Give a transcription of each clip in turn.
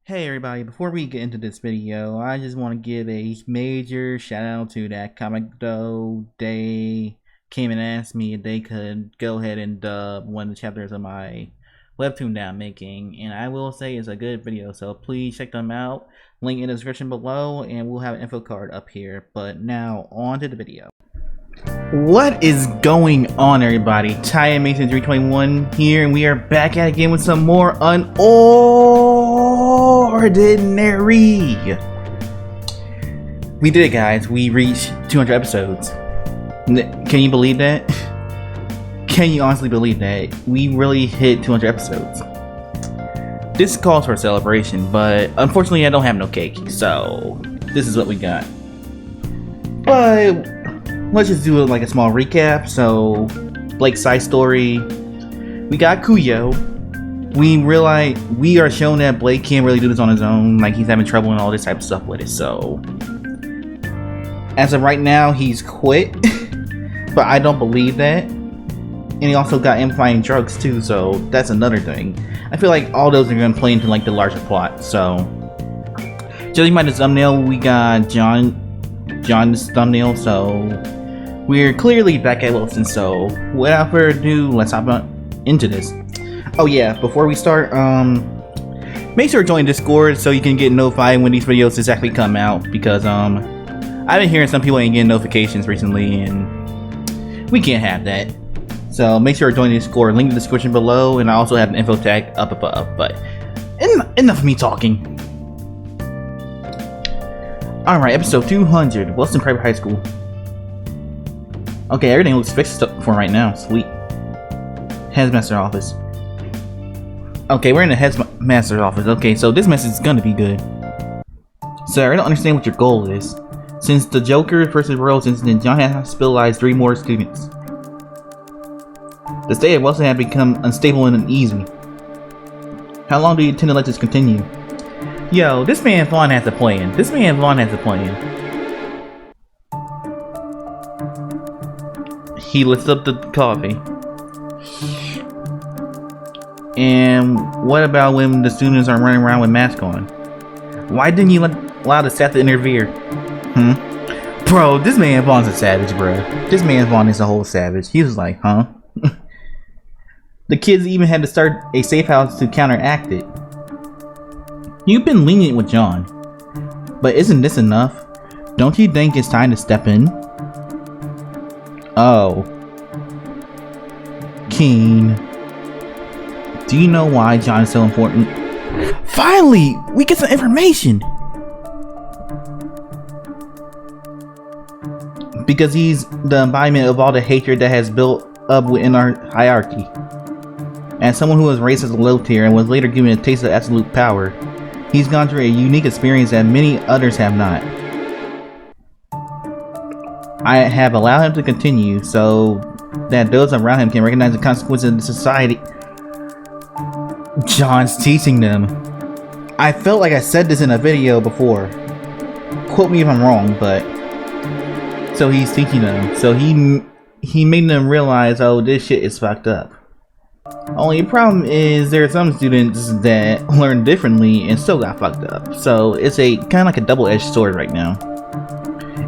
Hey everybody, before we get into this video, I just want to give a major shout out to ThatComicDoe. They came and asked me if they could go ahead and dub one of the chapters of my webtoon that I'm making, and I will say it's a good video, so please check them out. Link in the description below, and we'll have an info card up here. But now, on to the video. What is going on, everybody? Ty Mason 321 here, and we are back at it again with some more UnOrdinary. We did it, guys. We reached 200 episodes. Can you believe that? Can you honestly believe that? We really hit 200 episodes. This calls for a celebration, but unfortunately I don't have no cake, so this is what we got. But let's just do like a small recap. So, Blake's side story. We got Kuyo. We realize we are shown that Blake can't really do this on his own. Like, he's having trouble and all this type of stuff with it. So, as of right now, he's quit. But I don't believe that. And he also got amplifying drugs too. So that's another thing. I feel like all those are gonna play into like the larger plot. So, judging by the thumbnail, we got John's thumbnail. So we're clearly back at Wilson, so without further ado, let's hop into this. Oh yeah, before we start, make sure to join Discord so you can get notified when these videos exactly come out, because I've been hearing some people ain't getting notifications recently, and we can't have that. So make sure to join Discord, link in the description below, and I also have an info tag up above. But enough of me talking. Alright, episode 200, Wilson Private High School. Okay, everything looks fixed for right now. Sweet. Headmaster office. Okay, we're in the headmaster's office. Okay, so this message is gonna be good. Sir, I don't understand what your goal is. Since the Joker vs. Rose incident, John has hospitalized 3 more students. The state of Wilson has become unstable and uneasy. How long do you intend to let this continue? Yo, this man Vaughn has a plan. This man Vaughn has a plan. He lifts up the coffee. And what about when the students are running around with masks on? Why didn't you allow the staff to interfere? Bro, this man Vaughn's a savage, bro. This man Vaughn is a whole savage. He was like, huh? The kids even had to start a safe house to counteract it. You've been lenient with John, but isn't this enough? Don't you think it's time to step in? Oh. Keen. Do you know why John is so important? Finally! We get some information! Because he's the embodiment of all the hatred that has built up within our hierarchy. As someone who was raised as a low tier and was later given a taste of absolute power, he's gone through a unique experience that many others have not. I have allowed him to continue so that those around him can recognize the consequences of the society John's teaching them. I felt like I said this in a video before. Quote me if I'm wrong, but so he's teaching them. So he made them realize, oh, this shit is fucked up. Only problem is there are some students that learn differently and still got fucked up. So it's a kind of like a double-edged sword right now.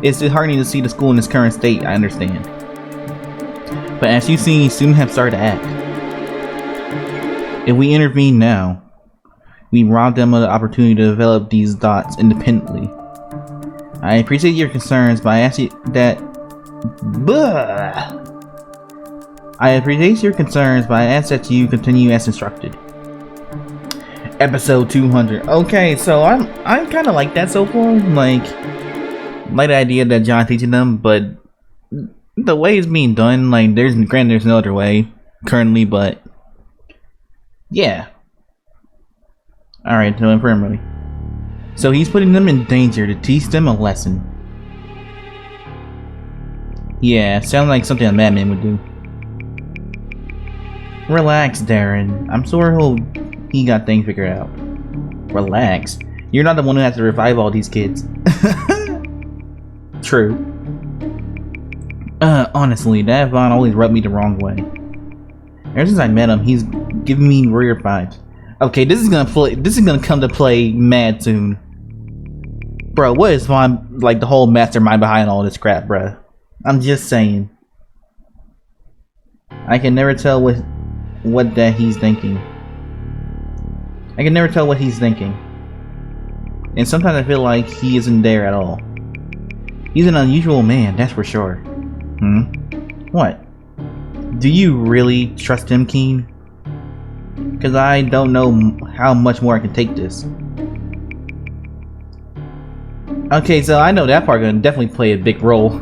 It's disheartening to see the school in its current state, I understand. But as you've seen, students have started to act. If we intervene now, we rob them of the opportunity to develop these thoughts independently. I appreciate your concerns, but I ask you that... I appreciate your concerns, but I ask that you continue as instructed. Episode 200. Okay, so I'm kind of like that so far. Like the idea that John teaching them, but the way it's being done, like there's no other way currently, but yeah. All right, so infirmary. So he's putting them in danger to teach them a lesson. Yeah, sounds like something a madman would do. Relax, Darren. I'm sure he got things figured out. Relax. You're not the one who has to revive all these kids. True. Honestly, that Vaughn always rubbed me the wrong way. Ever since I met him, he's giving me weird vibes. Okay, this is gonna come to play mad soon. Bro, what is like the whole mastermind behind all this crap, bro? I'm just saying. I can never tell what that he's thinking. I can never tell what he's thinking. And sometimes I feel like he isn't there at all. He's an unusual man, that's for sure. What? Do you really trust him, Keen? Because I don't know how much more I can take this. Okay, so I know that part gonna definitely play a big role.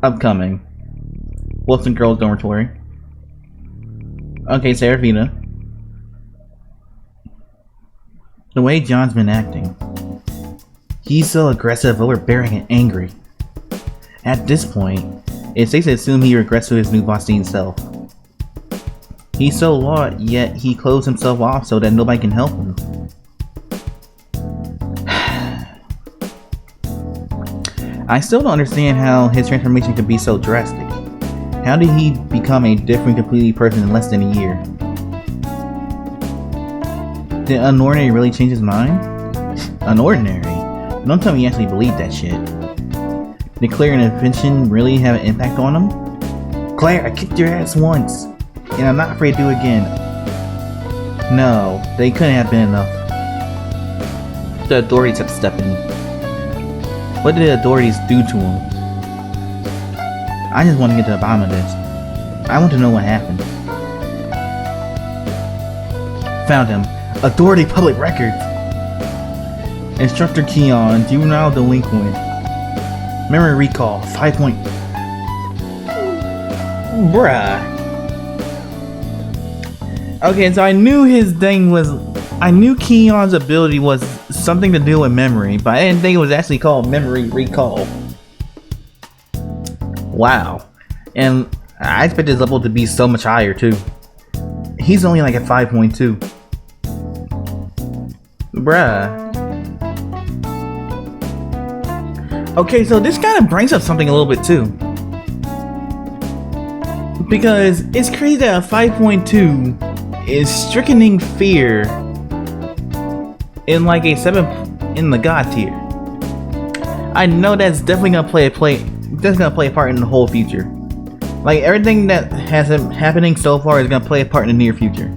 Upcoming. Wilson Girls Dormitory. Okay, Serafina. The way John's been acting. He's so aggressive, overbearing, and angry. At this point, it's safe to assume he regrets to his new Bostine self. He's so lost, yet he closed himself off so that nobody can help him. I still don't understand how his transformation could be so drastic. How did he become a different, completely person in less than a year? Did UnOrdinary really change his mind? UnOrdinary? Don't tell me you actually believe that shit. Did Claire and Invention really have an impact on him? Claire, I kicked your ass once, and I'm not afraid to do it again. No, they couldn't have been enough. The authorities have to step in. What did the authorities do to him? I just want to get to the bottom of this. I want to know what happened. Found him. Authority Public Records. Instructor Keon, juvenile delinquent. Memory recall, 5 point. Bruh. Okay, so I knew his thing was. I knew Keon's ability was something to do with memory, but I didn't think it was actually called memory recall. Wow. And I expect his level to be so much higher too. He's only like at 5.2. Bruh. Okay, so this kind of brings up something a little bit too. Because it's crazy that a 5.2 is stricken fear in like a 7 in the God tier. I know that's definitely gonna play a part in the whole future. Like everything that has happening so far is gonna play a part in the near future.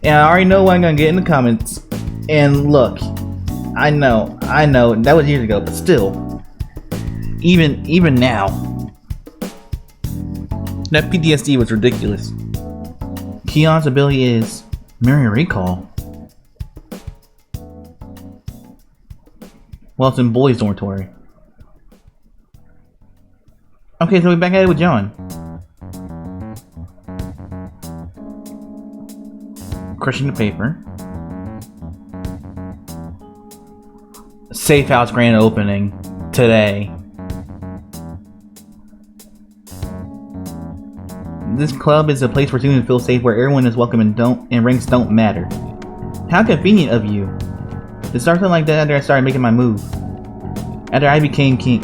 And I already know what I'm gonna get in the comments. And look, I know, that was years ago, but still, even now, that PTSD was ridiculous. Keon's ability is memory recall. Well, it's in boys' dormitory. Okay, so we're back at it with John. Crushing the paper. Safe house grand opening today. This club is a place where students feel safe, where everyone is welcome and ranks don't matter. How convenient of you. To start something like that after I started making my move. After I became king.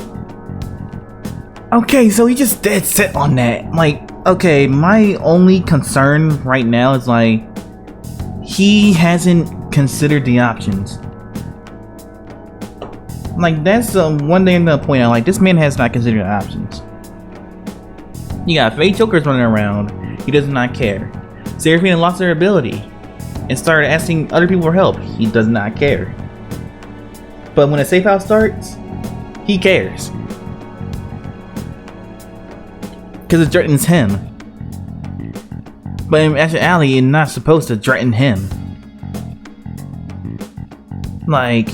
Okay, so he just dead set on that. Like, okay, my only concern right now is like, he hasn't considered the options. Like, that's one thing I'm gonna point out. Like, this man has not considered the options. You got fake jokers running around. He does not care. Seraphina lost her ability and started asking other people for help. He does not care. But when a safe house starts, he cares. Because it threatens him. But in actuality, it's not supposed to threaten him. Like,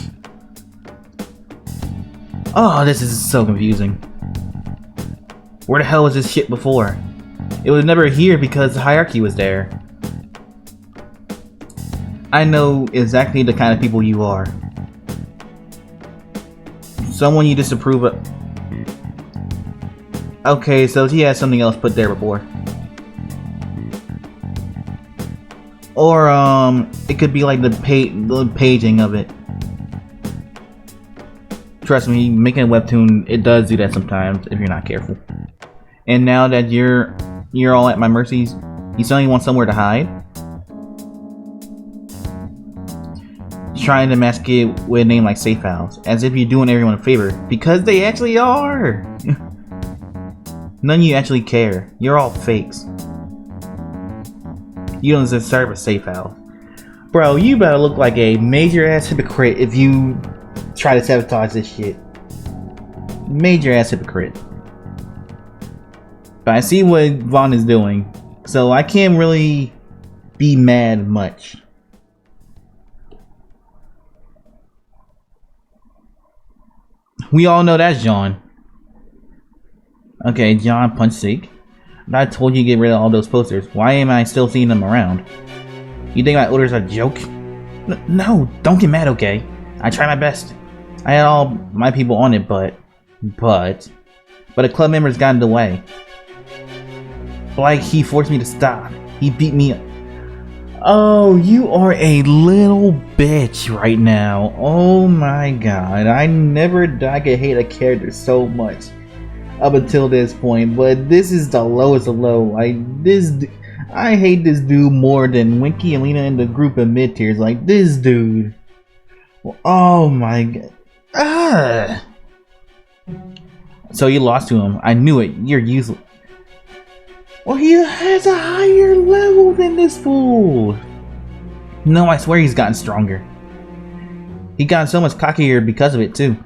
oh, this is so confusing. Where the hell was this shit before? It was never here because the hierarchy was there. I know exactly the kind of people you are. Someone you disapprove of. Okay, so he has something else put there before. Or, it could be like the paging of it. Trust me, making a webtoon, it does do that sometimes if you're not careful. And now that you're all at my mercies, you suddenly want somewhere to hide? trying to mask it with a name like Safe House, as if you're doing everyone a favor, because they actually are. None of you actually care. You're all fakes. You don't deserve a Safe House. Bro, you better look like a major ass hypocrite if you try to sabotage this shit. Major ass hypocrite. But I see what Vaughn is doing, so I can't really be mad much. We all know that's John. Okay, John Punchseek. I told you to get rid of all those posters. Why am I still seeing them around? You think my order's a joke? No, don't get mad, okay? I tried my best. I had all my people on it, but a club member's got in the way. Like he forced me to stop. He beat me up. Oh, you are a little bitch right now. Oh my god. I never thought I could hate a character so much up until this point, but this is the lowest of low. Like this, I hate this dude more than Winky and Lena in the group of mid-tiers. Like this dude. Oh my god. Ah. So you lost to him. I knew it. You're useless. Well, he has a higher level than this fool. No, I swear he's gotten stronger. He got so much cockier because of it too.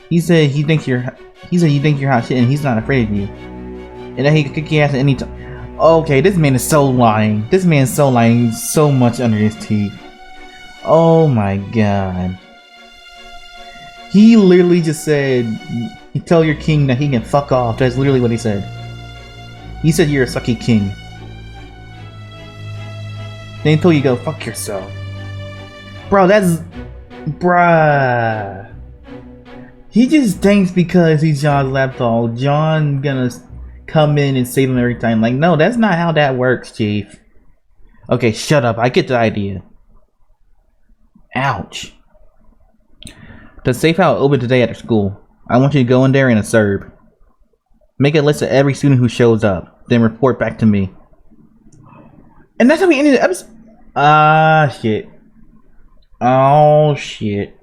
He said you think you're hot shit, and he's not afraid of you. And that he could kick your ass at any time. Okay, this man is so lying. This man is so lying, so much under his teeth. Oh my god. He literally just said, "You tell your king that he can fuck off." That's literally what he said. He said you're a sucky king. Then he told you to go fuck yourself. Bro, that's... Bruh. He just thinks because he's John's lapdog, John gonna come in and save him every time. Like, no, that's not how that works, Chief. Okay, shut up. I get the idea. Ouch. The safe house opened today at the school. I want you to go in there and observe. Make a list of every student who shows up, then report back to me. And that's how we ended the episode. Ah, shit. Oh, shit.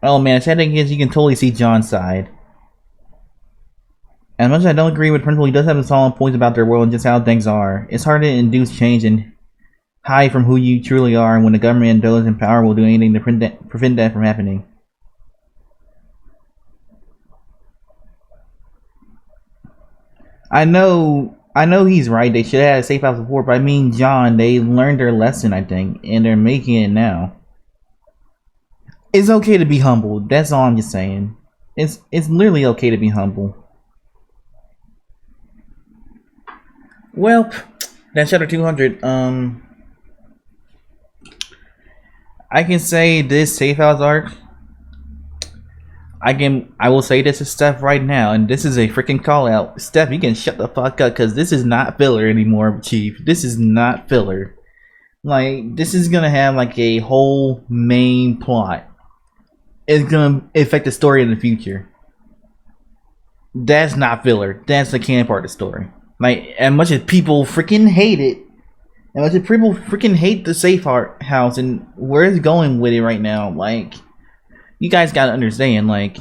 Oh, man, sad thing is you can totally see John's side. As much as I don't agree with the principal, he does have some solid points about their world and just how things are. It's hard to induce change and hide from who you truly are, and when the government and those in power will do anything to prevent that from happening. I know he's right. They should have had a safe house before, but I mean, John, they learned their lesson, I think, and they're making it now. It's okay to be humble. That's all I'm just saying. It's literally okay to be humble. Well, that's chapter 200. I can say this safe house arc. I will say this to Steph right now, and this is a freaking call out. Steph, you can shut the fuck up, because this is not filler anymore, Chief. This is not filler. Like, this is gonna have like a whole main plot. It's gonna affect the story in the future. That's not filler. That's the canon part of the story. Like, as much as people freaking hate it, as much as people freaking hate the safe house and where it's going with it right now, like, you guys gotta understand, like,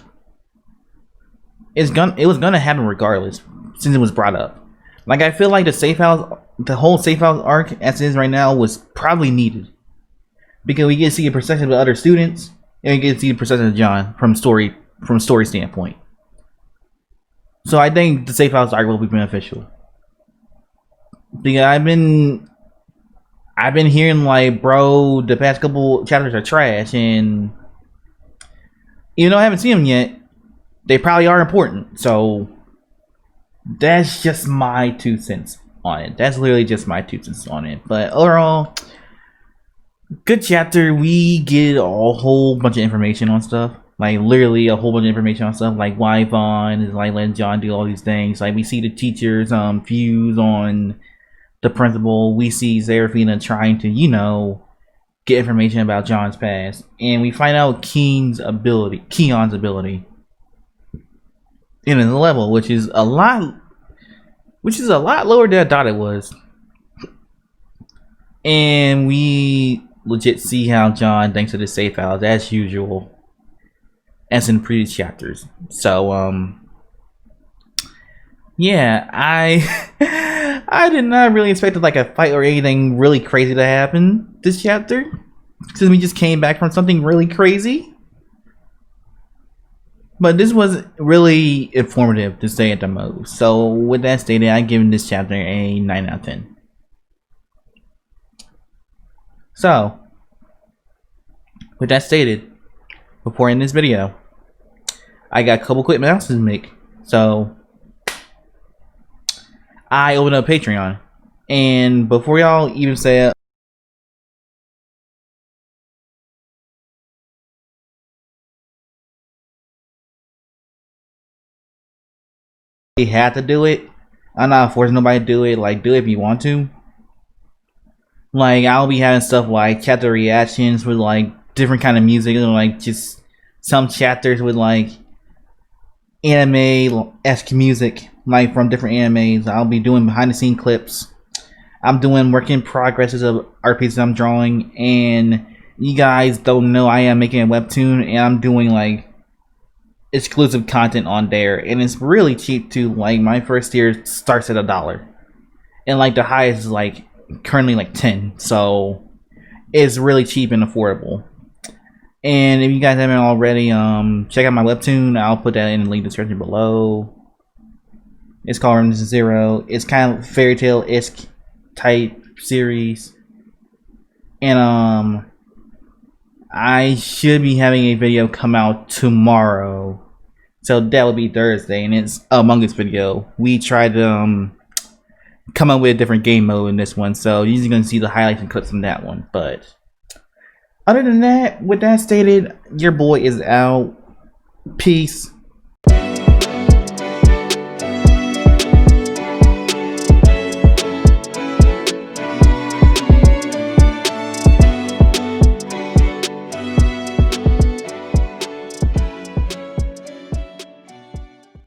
it was gonna happen regardless, since it was brought up. Like, I feel like the whole safe house arc as it is right now was probably needed, because we get to see a perspective of other students, and we get to see the perspective of John from story standpoint. So I think the safe house arc will be beneficial, because I've been hearing like, bro, the past couple chapters are trash, and even though I haven't seen them yet, they probably are important. So that's just my 2 cents on it. That's literally just my 2 cents on it. But overall, good chapter. We get a whole bunch of information on stuff. Like, literally a whole bunch of information on stuff. Like why Vaughn is like letting John do all these things. Like, we see the teachers' views on the principal. We see Seraphina trying to, get information about John's past, and we find out Keon's ability in the level, which is a lot lower than I thought it was. And we legit see how John thanks to the save files as usual, as in previous chapters. So yeah, I did not really expect like a fight or anything really crazy to happen this chapter, because we just came back from something really crazy. But this was really informative to say at the most. So with that stated, I give this chapter a 9 out of 10. So with that stated, before ending this video, I got a couple quick announcements to make. So I opened up Patreon, and before y'all even say you had to do it, I'm not forcing nobody to do it. Like, do it if you want to. Like, I'll be having stuff like chapter reactions with like different kind of music, and like just some chapters with like anime-esque music, like from different animes. I'll be doing behind the scene clips. I'm doing work in progresses of art pieces I'm drawing, and you guys don't know I am making a webtoon, and I'm doing like exclusive content on there, and it's really cheap too. Like, my first tier starts at $1, and like the highest is like currently like 10, so it's really cheap and affordable. And if you guys haven't already, check out my webtoon. I'll put that in the link description below. It's called Remnants of Zero. It's kind of fairy tale-esque type series, and I should be having a video come out tomorrow, so that will be Thursday, and it's Among Us video. We tried to come up with a different game mode in this one, so you're just gonna see the highlights and clips from that one. But other than that, with that stated, your boy is out. Peace.